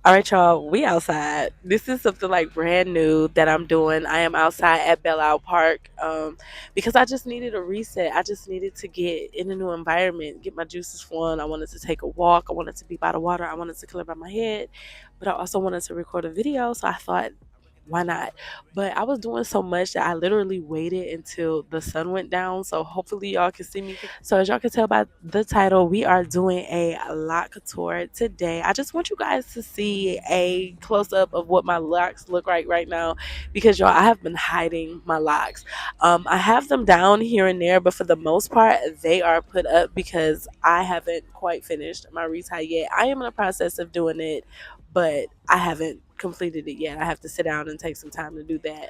All right, y'all, we outside. This is something like brand new that I'm doing. I am outside at Belle Isle Park because I just needed a reset. I just needed to get in a new environment, get my juices flowing. I wanted to take a walk. I wanted to be by the water. I wanted to clear out my head, but I also wanted to record a video. So I thought, why not? But I was doing so much that I literally waited until the sun went down. So hopefully y'all can see me. So as y'all can tell by the title, we are doing a loc tour today. I just want you guys to see a close up of what my locks look like right now, because y'all, I have been hiding my locks. I have them down here and there, but for the most part, they are put up because I haven't quite finished my retie yet. I am in the process of doing it, but I haven't completed it yet. I have to sit down and take some time to do that.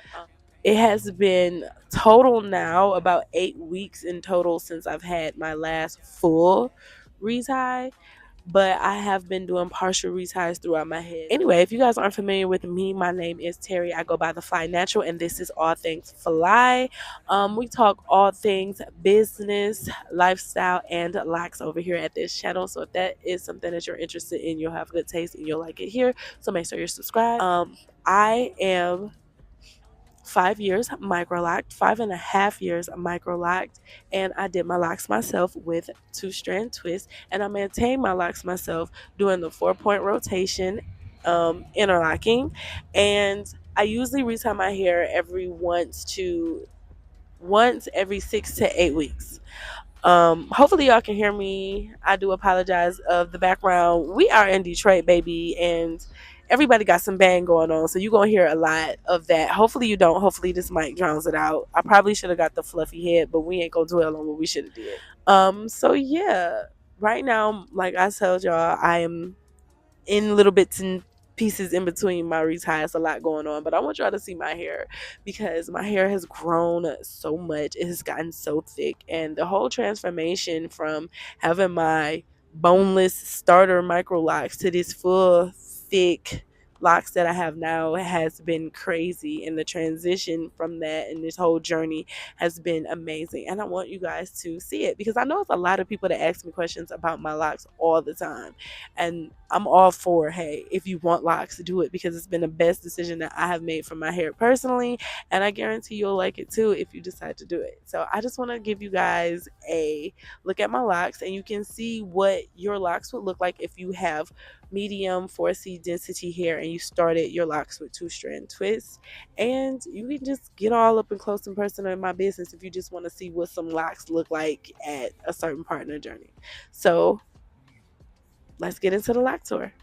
It has been total now about 8 weeks in total since I've had my last full retie, but I have been doing partial reties throughout my head. Anyway, if you guys aren't familiar with me, my name is Terry. I go by the Fly Natural, and this is All Things Fly. We talk all things business, lifestyle, and locks over here at this channel. So if that is something that you're interested in, you'll have good taste and you'll like it here. So make sure you're subscribed. I am 5 years microlocked, 5.5 years microlocked, and I did my locks myself with 2-strand twists, and I maintained my locks myself doing the 4-point rotation, interlocking, and I usually retie my hair every once every 6 to 8 weeks. Hopefully y'all can hear me. I do apologize of the background. We are in Detroit, baby, and everybody got some bang going on, so you're gonna hear a lot of that. Hopefully you don't. Hopefully this mic drowns it out. I probably should have got the fluffy head, but we ain't gonna dwell on what we should have did. So yeah, right now, like I told y'all, I am in little bits and pieces in between my retires, a lot going on, but I want y'all to see my hair because my hair has grown so much. It has gotten so thick, and the whole transformation from having my boneless starter micro locks to this full thick locks that I have now has been crazy, and the transition from that and this whole journey has been amazing, and I want you guys to see it because I know it's a lot of people that ask me questions about my locks all the time, and I'm all for, hey, if you want locks, do it because it's been the best decision that I have made for my hair personally, and I guarantee you'll like it too if you decide to do it. So I just want to give you guys a look at my locks, and you can see what your locks would look like if you have medium 4C density hair and you started your locks with 2-strand twists. And you can just get all up and close and personal in my business if you just want to see what some locks look like at a certain part in the journey. So let's get into the Loc Tour.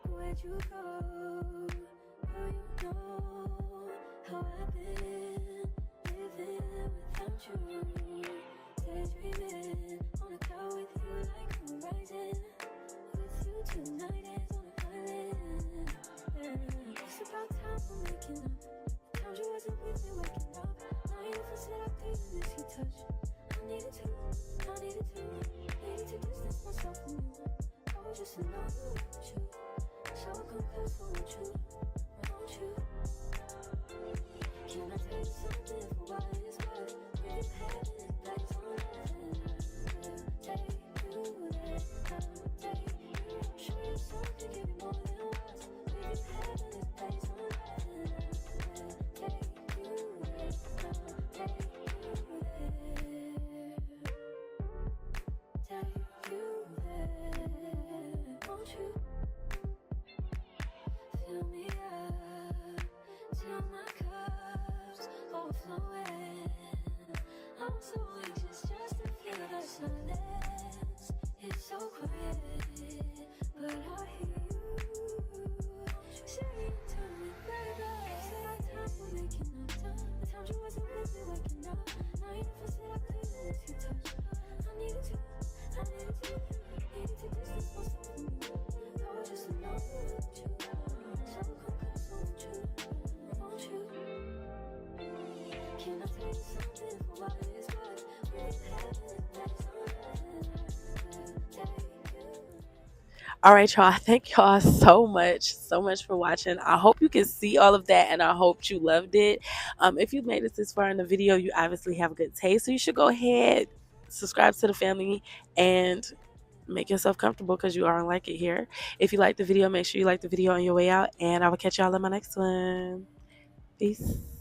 Where'd you go? Oh, you know how I've been living without you. Daydreaming on a cloud with you like a horizon. With you tonight is on an island. Yeah. It's about time we're making up. Times you wasn't with me waking up. Now you for said I didn't miss your touch. I needed to distance myself from you. I was just alone with you. So come close, won't you? Won't you? Can I tell you something for what it's worth? We've had it, that's on earth. Take you there, take you. Show you something, give you more than words. We've had it, that's on earth. All right, y'all. Thank y'all so much for watching. I hope you can see all of that, and I hope you loved it. If you made it this far in the video, you obviously have a good taste, so you should go ahead, subscribe to the family, and make yourself comfortable because you are gonna like it here. If you like the video, make sure you like the video on your way out, and I will catch y'all in my next one. Peace.